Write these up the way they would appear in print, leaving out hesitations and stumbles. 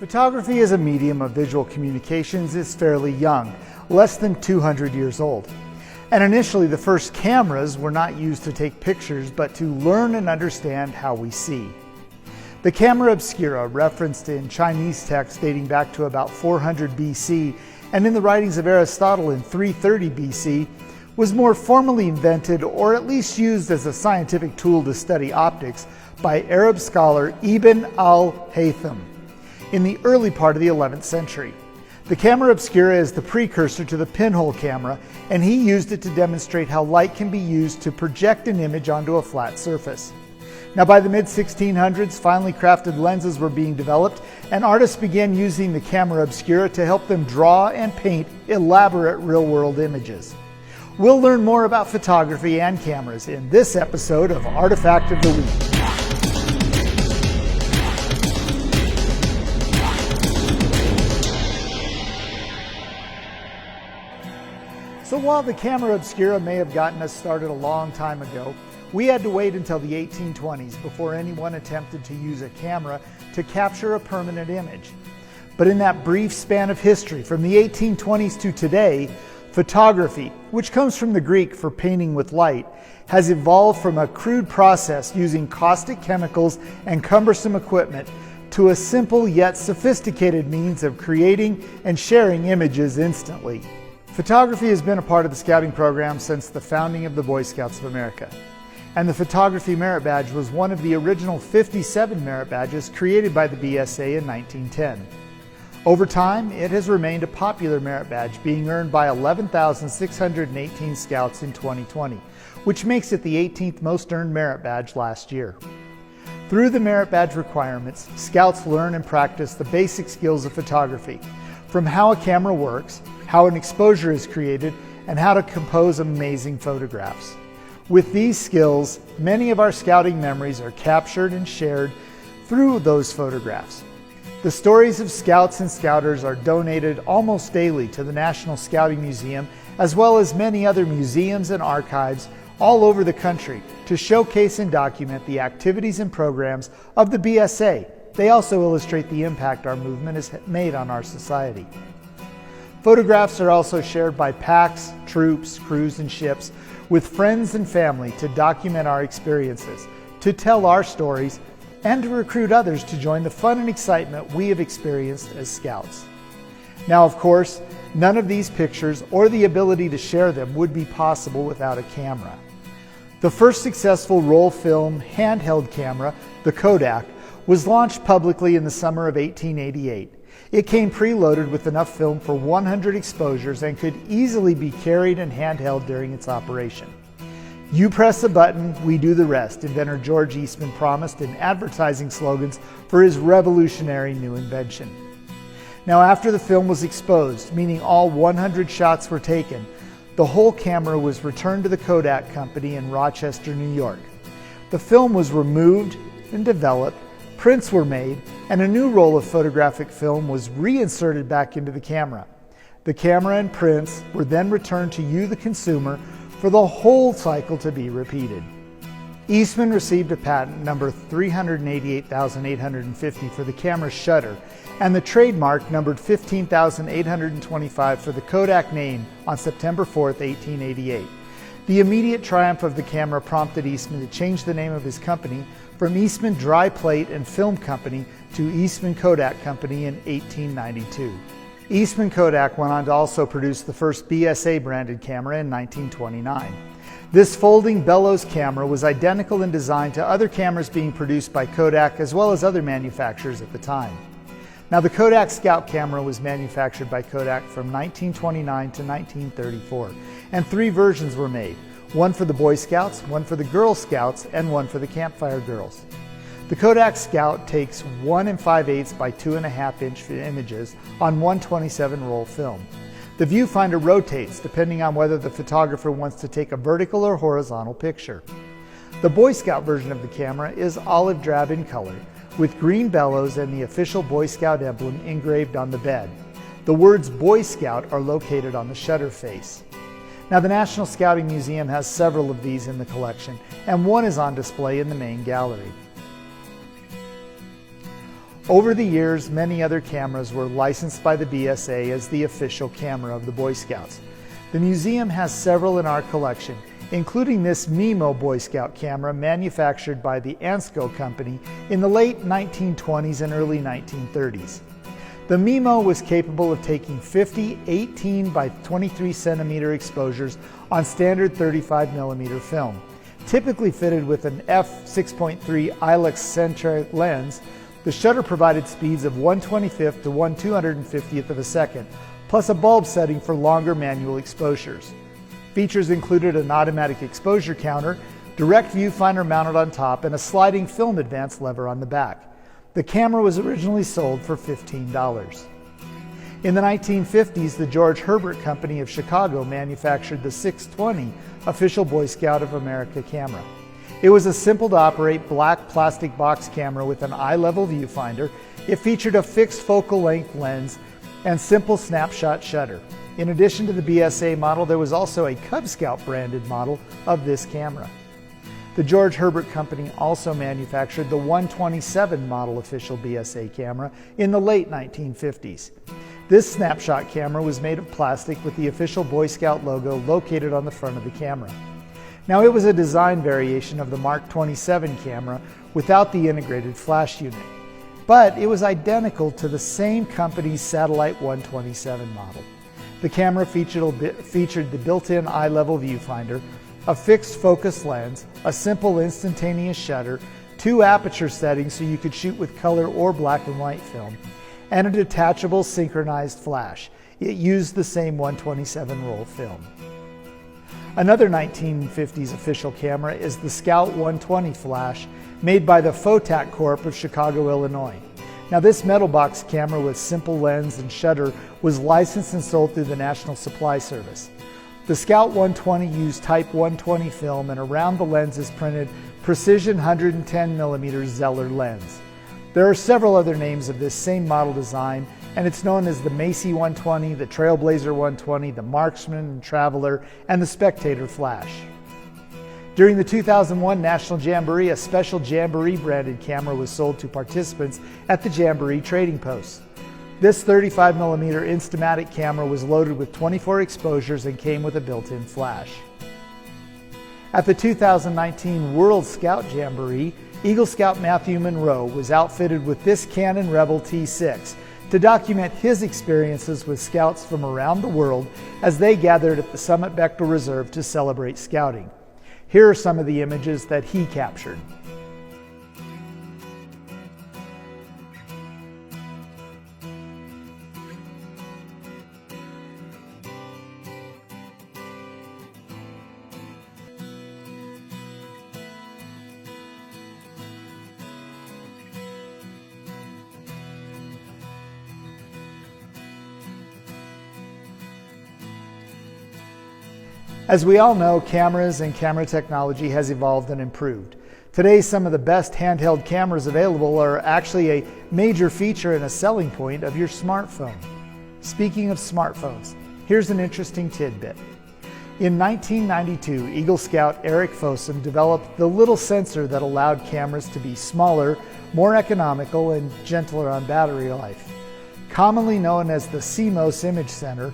Photography as a medium of visual communications is fairly young, less than 200 years old. And initially the first cameras were not used to take pictures, but to learn and understand how we see. The camera obscura, referenced in Chinese texts dating back to about 400 BC and in the writings of Aristotle in 330 BC, was more formally invented, or at least used as a scientific tool to study optics, by Arab scholar Ibn al-Haytham in the early part of the 11th century. The camera obscura is the precursor to the pinhole camera, and he used it to demonstrate how light can be used to project an image onto a flat surface. Now, by the mid-1600s, finely crafted lenses were being developed, and artists began using the camera obscura to help them draw and paint elaborate real-world images. We'll learn more about photography and cameras in this episode of Artifact of the Week. So while the camera obscura may have gotten us started a long time ago, we had to wait until the 1820s before anyone attempted to use a camera to capture a permanent image. But in that brief span of history, from the 1820s to today, photography, which comes from the Greek for painting with light, has evolved from a crude process using caustic chemicals and cumbersome equipment to a simple yet sophisticated means of creating and sharing images instantly. Photography has been a part of the Scouting program since the founding of the Boy Scouts of America. And the Photography Merit Badge was one of the original 57 merit badges created by the BSA in 1910. Over time, it has remained a popular merit badge, being earned by 11,618 Scouts in 2020, which makes it the 18th most earned merit badge last year. Through the merit badge requirements, Scouts learn and practice the basic skills of photography, from how a camera works, how an exposure is created, and how to compose amazing photographs. With these skills, many of our scouting memories are captured and shared through those photographs. The stories of Scouts and Scouters are donated almost daily to the National Scouting Museum, as well as many other museums and archives all over the country to showcase and document the activities and programs of the BSA. They also illustrate the impact our movement has made on our society. Photographs are also shared by packs, troops, crews, and ships with friends and family to document our experiences, to tell our stories, and to recruit others to join the fun and excitement we have experienced as Scouts. Now, of course, none of these pictures or the ability to share them would be possible without a camera. The first successful roll film handheld camera, the Kodak, was launched publicly in the summer of 1888. It came preloaded with enough film for 100 exposures and could easily be carried and handheld during its operation. "You press a button, we do the rest," inventor George Eastman promised in advertising slogans for his revolutionary new invention. Now, after the film was exposed, meaning all 100 shots were taken, the whole camera was returned to the Kodak Company in Rochester, New York. The film was removed and developed, prints were made, and a new roll of photographic film was reinserted back into the camera. The camera and prints were then returned to you, the consumer, for the whole cycle to be repeated. Eastman received a patent number 388,850 for the camera's shutter, and the trademark numbered 15,825 for the Kodak name on September 4th, 1888. The immediate triumph of the camera prompted Eastman to change the name of his company from Eastman Dry Plate and Film Company to Eastman Kodak Company in 1892. Eastman Kodak went on to also produce the first BSA branded camera in 1929. This folding bellows camera was identical in design to other cameras being produced by Kodak as well as other manufacturers at the time. Now, the Kodak Scout camera was manufactured by Kodak from 1929 to 1934, and 3 versions were made, one for the Boy Scouts, one for the Girl Scouts, and one for the Campfire Girls. The Kodak Scout takes 1 5/8 by 2.5 inch images on 127 roll film. The viewfinder rotates depending on whether the photographer wants to take a vertical or horizontal picture. The Boy Scout version of the camera is olive drab in color, with green bellows and the official Boy Scout emblem engraved on the bed. The words Boy Scout are located on the shutter face. Now, the National Scouting Museum has several of these in the collection, and one is on display in the main gallery. Over the years, many other cameras were licensed by the BSA as the official camera of the Boy Scouts. The museum has several in our collection, including this Mimo Boy Scout camera manufactured by the Ansco Company in the late 1920s and early 1930s. The Mimo was capable of taking 50 18 by 23 centimeter exposures on standard 35mm film. Typically fitted with an f6.3 Ilex-centric lens, the shutter provided speeds of 1/25th to 1/250th of a second, plus a bulb setting for longer manual exposures. Features included an automatic exposure counter, direct viewfinder mounted on top, and a sliding film advance lever on the back. The camera was originally sold for $15. In the 1950s, the George Herbert Company of Chicago manufactured the 620 official Boy Scout of America camera. It was a simple-to-operate black plastic box camera with an eye-level viewfinder. It featured a fixed focal length lens and simple snapshot shutter. In addition to the BSA model, there was also a Cub Scout branded model of this camera. The George Herbert Company also manufactured the 127 model official BSA camera in the late 1950s. This snapshot camera was made of plastic with the official Boy Scout logo located on the front of the camera. Now, it was a design variation of the Mark 27 camera without the integrated flash unit, but it was identical to the same company's Satellite 127 model. The camera featured the built-in eye-level viewfinder, a fixed focus lens, a simple instantaneous shutter, 2 aperture settings so you could shoot with color or black and white film, and a detachable synchronized flash. It used the same 127 roll film. Another 1950s official camera is the Scout 120 flash, made by the Fotac Corp of Chicago, Illinois. Now, this metal box camera with simple lens and shutter was licensed and sold through the National Supply Service. The Scout 120 used Type 120 film, and around the lens is printed Precision 110mm Zeller lens. There are several other names of this same model design, and it's known as the Macy 120, the Trailblazer 120, the Marksman and Traveler, and the Spectator Flash. During the 2001 National Jamboree, a special Jamboree branded camera was sold to participants at the Jamboree Trading Post. This 35mm Instamatic camera was loaded with 24 exposures and came with a built-in flash. At the 2019 World Scout Jamboree, Eagle Scout Matthew Monroe was outfitted with this Canon Rebel T6 to document his experiences with scouts from around the world as they gathered at the Summit Bechtel Reserve to celebrate scouting. Here are some of the images that he captured. As we all know, cameras and camera technology has evolved and improved. Today, some of the best handheld cameras available are actually a major feature and a selling point of your smartphone. Speaking of smartphones, here's an interesting tidbit. In 1992, Eagle Scout Eric Fossum developed the little sensor that allowed cameras to be smaller, more economical, and gentler on battery life. Commonly known as the CMOS Image Center,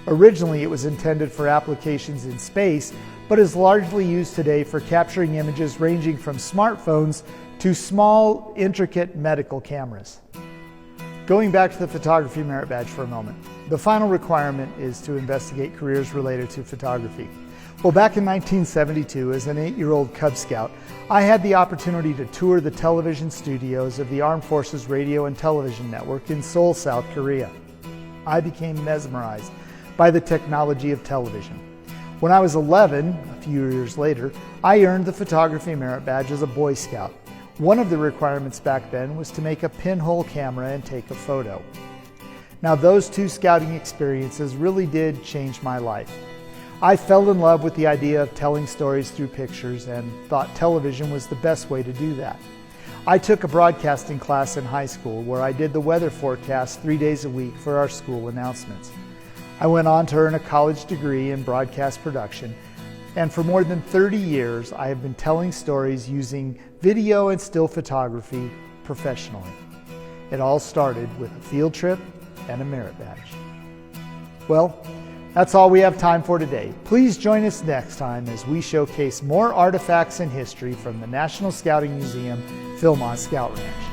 originally it was intended for applications in space, but is largely used today for capturing images ranging from smartphones to small, intricate medical cameras. Going back to the Photography Merit Badge for a moment, the final requirement is to investigate careers related to photography. Well, back in 1972, as an 8-year-old Cub Scout, I had the opportunity to tour the television studios of the Armed Forces Radio and Television Network in Seoul, South Korea. I became mesmerized by the technology of television. When I was 11, a few years later, I earned the Photography Merit Badge as a Boy Scout. One of the requirements back then was to make a pinhole camera and take a photo. Now, those two scouting experiences really did change my life. I fell in love with the idea of telling stories through pictures and thought television was the best way to do that. I took a broadcasting class in high school where I did the weather forecast 3 days a week for our school announcements. I went on to earn a college degree in broadcast production, and for more than 30 years I have been telling stories using video and still photography professionally. It all started with a field trip and a merit badge. Well, that's all we have time for today. Please join us next time as we showcase more artifacts in history from the National Scouting Museum, Philmont Scout Ranch.